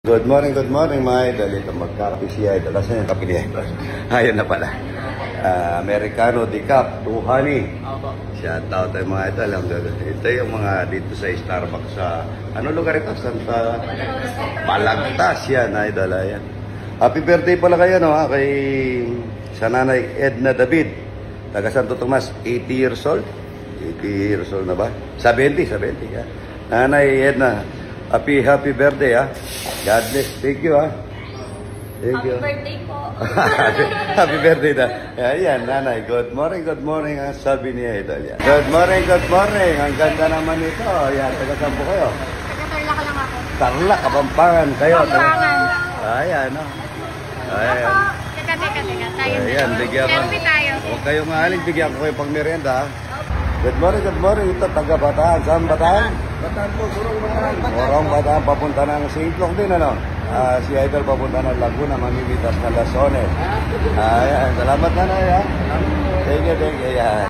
Good morning mga idol. Ito magkakapi si idol. Kasi yung kapi ni idol. Ayun na pala. Americano Decaf, 2 honey. Shout out tayo mga idol. Ito yung mga dito sa Starbucks sa, ano lugar ito? Santa Palagtas yan idol. Ayan. Happy birthday pala kayo no, kay sa nanay Edna David. Taga Santo Tomas, 80 years old. 80 years old na ba? 70 ya. Nanay Edna, happy birthday ha. God bless. Thank you ha. Thank you. Happy birthday po. Happy birthday na. Ayan, nanay. Good morning. Ang sabi niya ito. Yan. Good morning. Ang ganda naman ito. Ayan, taga saan po kayo? Taga-Tarlac lang ako. Tarlac, Kapampangan kayo. Kapampangan. Ayan, no? Ayan. Teka. Tayo na. Ayan, bigyan ko. Selfie tayo. Huwag kayong maaling, bigyan ko kayo pang merienda. Good morning. Ito, taga Bataan. Saan Bataan? Bataan po, Surong Bataan. Morong Bataan, papunta ng Sintlong din, ano? Si Idol papunta ng Laguna, mamimitas ng Lasones. Ayan, salamat na ha. Thank you. Ayan.